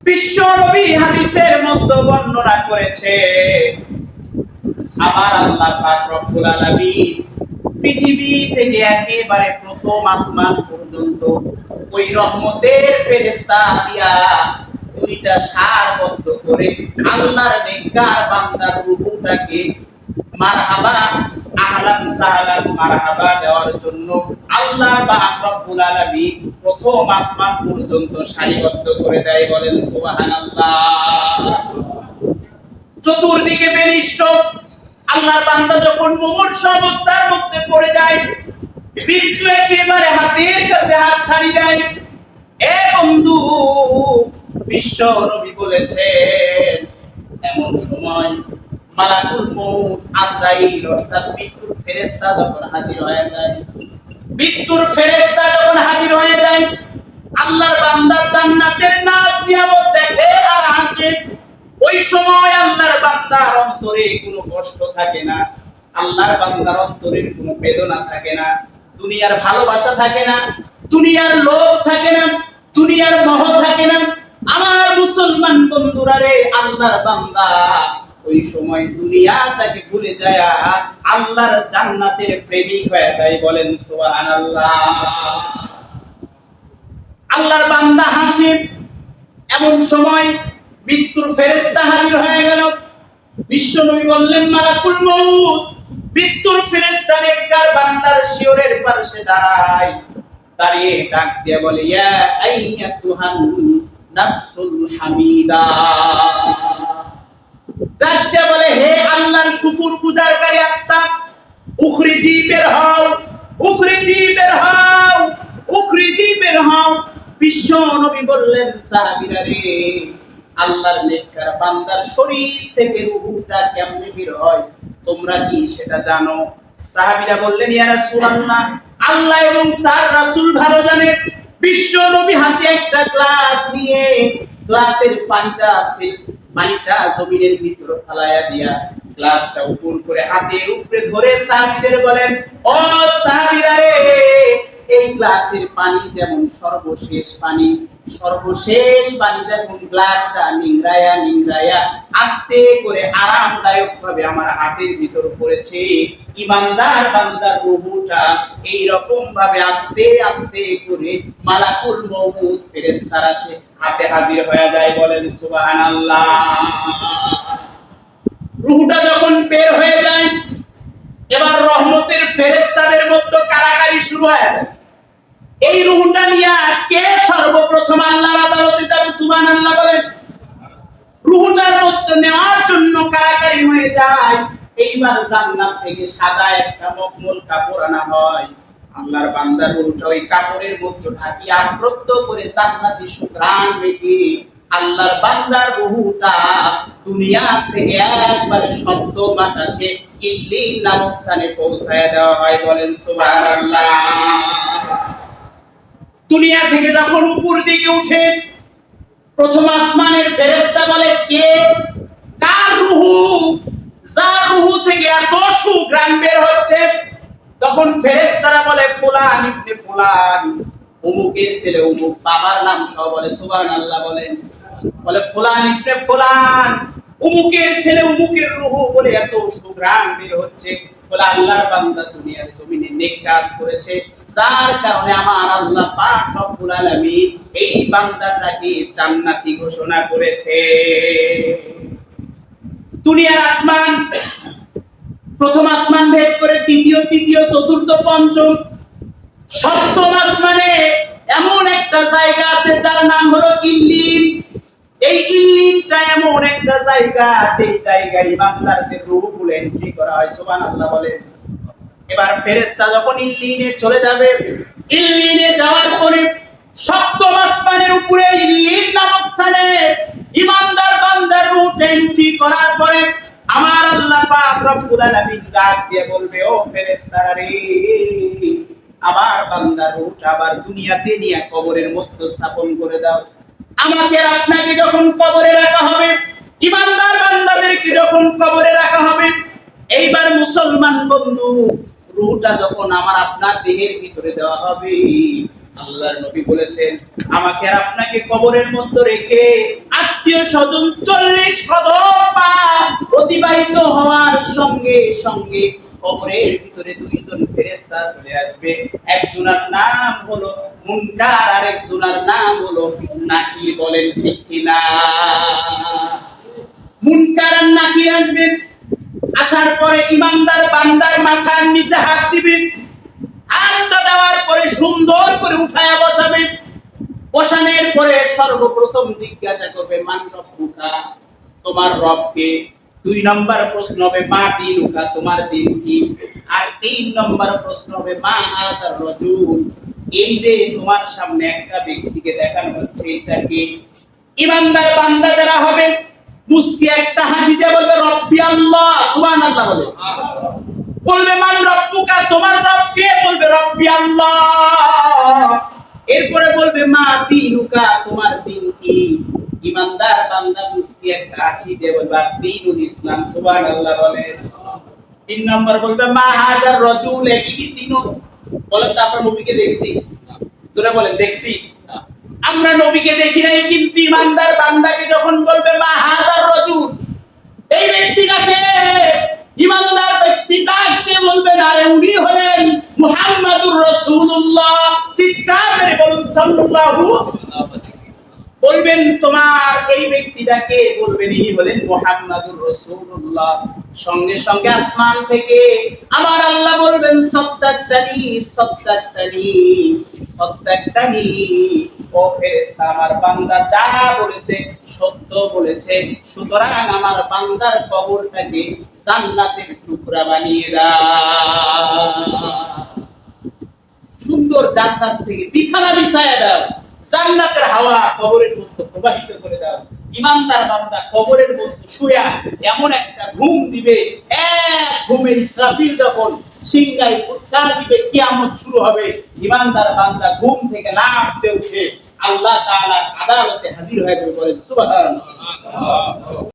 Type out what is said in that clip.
বিশ্ব নবী হাদিসের মধ্যে বর্ণনা করেছে, আমার আল্লাহ পাক রব্বুল আলামিন পৃথিবী থেকে একেবারে প্রথম আসমান পর্যন্ত ওই রহমতের ফেরেশতা দিয়া দুইটা সারবদ্ধ করে আল্লাহর নেককার বান্দার রূহটাকে মারহাবা আহলান সাহলান মারহাবা দেওয়ার জন্য আল্লাহ পাক রব্বুল আলামিন প্রথম আসমান পর্যন্ত সারিবদ্ধ করে দেয়। বলেন সুবহানাল্লাহ। চতুর্দিকে বেলিষ্ট আল্লাহর বান্দা যখন মুমূর্ষু অবস্থার মধ্যে পড়ে যায়, মৃত্যু একেবারে হাতের কাছে হাত ছাড়ি দেয়। এ বন্ধু, বিশ্ব নবী বলেছেন এমন সময় মালাকুল মউত আজরাইল অর্থাৎ মৃত্যুর ফেরেশতা যখন হাজির হয়ে যায়, মৃত্যুর ফেরেশতা যখন হাজির হয়ে যায়, আল্লাহর বান্দা জান্নাতের নাজ নিয়ামত দেখে আর হাসে। ওই সময় আল্লাহর বান্দার অন্তরে কোনো কষ্ট থাকে না, আল্লাহর বান্দার অন্তরে কোনো বেদনা থাকে না, দুনিয়ার ভালোবাসা থাকে না, দুনিয়ার লোভ থাকে না, দুনিয়ার মোহ থাকে না। আমার মুসলমান বন্ধুরা রে, আল্লাহর বান্দা ওই সময় দুনিয়াটাকে ভুলে যায় আল্লাহর জান্নাতের প্রেমিক হয়ে যায়। বলেন সুবহানাল্লাহ। আল্লাহর বান্দা হাসে। এমন সময় মৃত্যুর ফেরেশতা হাজির হয়ে গেল। বিশ্বনবী বললেন মালাকুল মউত মৃত্যুর ফেরেশতা নেককার বান্দার শিয়রের পাশে দাঁড়ায়, দাঁড়িয়ে ডাক দিয়ে বলে ইয়া আইয়াতুহান নাফসুল হামিদা। ডাক দিয়ে বলে হে আল্লাহর শুকর গুজারকারী আত্মা, উখরিজি বের হও, উখরিজি বের হও, উখরিজি বের হও। বিশ্ব নবী বললেন সাহাবীরা রে, আল্লাহর নেককার বান্দার শরীর থেকে রূহটা কেমনে বের হয় তোমরা কি সেটা জানো? সাহাবীরা বললেন ইয়া রাসূলুল্লাহ, আল্লাহ এবং তার রাসূল ভালো জানে। বিশ্ব নবী হাতে একটা গ্লাস নিয়ে গ্লাসের পানিটা জমিনের ভিতরে ফেলায়া দিয়া গ্লাসটা উপর করে হাতের উপরে ধরে সাহাবীদের বলেন ও সাহাবীরা রে, এই গ্লাসের পানি যেমন সর্বশেষ পানি যেমন গ্লাসটা নিংড়ায়া নিংড়ায়া আস্তে করে আরামদায়ক ভাবে আমার হাতের ভিতর পড়েছে, ঈমানদার বান্দার রূহটা এই রকম ভাবে আস্তে আস্তে করে মালাকুল মউত ফেরেশতারা সে হাতে হাজির হয়ে যায়। বলেন সুবহানাল্লাহ। রূহটা যখন বের হয়ে যায়, এবার রহমতের ফেরেশতাদের মধ্যে কারাকারি শুরু হয়। এই রূহটা নিয়ে কে সর্বপ্রথম আল্লাহর আদালতে যাবে? সুবহানাল্লাহ বলেন। রূহটার মধ্যে নেওয়ার জন্য কারাকারি হয়ে যায়। এইবার জান্নাত থেকে সাদা একটা মখমল কাপড় আনা হয়, আল্লাহর বান্দার রূহটা ওই কাপড়ের মধ্যে ঢাকিয়ে আবৃত করে জান্নাতি সুঘ্রাণ মেখে আল্লাহর বান্দার রূহটা দুনিয়া থেকে একবারে শব্দ বাতাসে ইল্লিন নামক স্থানে পৌঁছায় দেওয়া হয়। বলেন সুবহানাল্লাহ। দুনিয়া থেকে যখন উপর দিকে উঠে, প্রথম আসমানের ফেরেশতা বলে কে, কার রূহ, যার রূহ থেকে এত সুঘ্রাণ বের হচ্ছে। তখন ফেরেশতারা বলে ফুলান ইবনে ফুলান, অমুকের ছেলে অমুক, বাবার নাম সহ বলে সুবহানাল্লাহ বলেন। বলে ফুলান ইবনে ফুলান, অমুকের ছেলে অমুকের রূহ বলে এত সুঘ্রাণ বের হচ্ছে। বলে আল্লাহর বান্দা দুনিয়ার জমিনে নেক কাজ করেছে, যার কারণে আমার আল্লাহ পাক রব্বুল আলামিন এই বান্দাটাকে জান্নাতি ঘোষণা করেছে। দুনিয়ার আসমান, প্রথম আসমান ভেদ করে তৃতীয় চতুর্থ পঞ্চম সপ্তম আসমানে এমন একটা জায়গা আছে যার নাম হলো ইল্লিন। এই ইল্লিনটা এমন একটা জায়গা, যেই জায়গায় বান্দাদের রূহগুলো এন্ট্রি করা হয়। সুবহানাল্লাহ বলেন। এবার ফেরেশতা যখন ইল্লিনে চলে যাবে, ইল্লিনে যাওয়ার পরে সপ্তম আসমানের উপরে ইল্লিন নামক স্থানে ঈমানদার বান্দার রূহ এন্ট্রি করার পরে আমার আল্লাহ পাক রব্বুল আলামিন ডাক দিয়ে বলবে ও ফেরেশতারা রে, আমার বান্দার রূহটা আবার দুনিয়াতে নিয়ে কবরের মধ্যে স্থাপন করে দাও। আমাকে আপনাকে যখন কবরে রাখা হবে, ঈমানদার বান্দাদেরকে যখন কবরে রাখা হবে, এইবার মুসলমান বন্ধু রূহটা যখন আমার আপনার দেহের ভিতরে দেওয়া হবে, আল্লাহর নবী বলেছেন আমাকে আর আপনাকে কবরের মধ্যে রেখে আত্মীয় স্বজন 40 কদম পা অতিবাহিত হওয়ার সঙ্গে সঙ্গে কবরের ভিতরে দুইজন ফেরেশতা চলে আসবে। একজনের নাম হলো মুনকার আর একজনের নাম হলো নাকির। বলেন ঠিক কিনা? মুনকার আর নাকির আসবে। আসার পরে ইমানদার বান্দার মাথার নিচে হাত দিবে। হাতটা দেওয়ার পরে সুন্দর করে উঠায়া বসাবে। বসানোর পরে সর্বপ্রথম জিজ্ঞাসা করবে মান রব্বুকা, তোমার রব কে? 2 নম্বর প্রশ্ন হবে মা দীনুকা, তোমার দিন কি? আর 3 নম্বর প্রশ্ন হবে মা হাযার রাজুল, এই যে তোমার সামনে একটা ব্যক্তিকে দেখানো হচ্ছে এটা কে? ইমানদার বান্দা যারা হবে মুস্কি একটা হাসি দিয়ে বলবে রব্বি আল্লাহ, সুবহানাল্লাহ বলে। বলবে মান রব্বুকা, তোমার রব কে? বলবে রব্বি আল্লাহ। এরপরে বলবে মা দীনুকা, তোমার দিন কি? ইমানদার বান্দা মুস্কি একটা হাসি দিয়ে বলবে দ্বীনুল ইসলাম, সুবহানাল্লাহ বলে। 3 নম্বর বলবে মা হাযার রাজুল, কি চিনো? বলেন তো আমরা নবীকে দেখছি? তোরা বলেন দেখছি? আমরা নবীকে দেখি নাই, কিন্তু ইমানদার বান্দাকে যখন বলবে মা হাযার রাজুল, এই ব্যক্তিটাকে, ইমানদার ব্যক্তি ডাকতে বলবেন আরে উনি হলেন মুহাম্মাদুর রাসূলুল্লাহ। চিৎকার করে বলুন সাল্লাল্লাহু। বলবেন তোমার এই ব্যক্তিটাকে, বলবেন ইনি হলেন মুহাম্মাদুর রাসূলুল্লাহ। সঙ্গে সঙ্গে আসমান থেকে আমার আল্লাহ বলবেন সাদ্দাকতানি সাদ্দাকতানি সাদ্দাকতানি, ও ফেরেশতা আমার বান্দা যা বলেছে সত্য বলেছে, সুতরাং আমার বান্দার কবরটাকে জান্নাতের টুকরা বানিয়ে দাও। সুন্দর জান্নাত থেকে বিছানা বিছায়া দাও, জান্নাতের হাওয়া কবরের মধ্যে প্রবাহিত করে দাও। ইমানদার বান্দা কবরের মধ্যে শুয়া এমন একটা ঘুম দিবে, এক ঘুমে ইসরাফিল যখন সিংহায় ফুৎকার দিবে কিয়ামত শুরু হবে। ইমানদার বান্দা ঘুম থেকে লাফ দিয়ে উঠে আল্লাহ তাআলার আদালতে হাজির হয়ে যাবে। বলেন সুবহানাল্লাহ।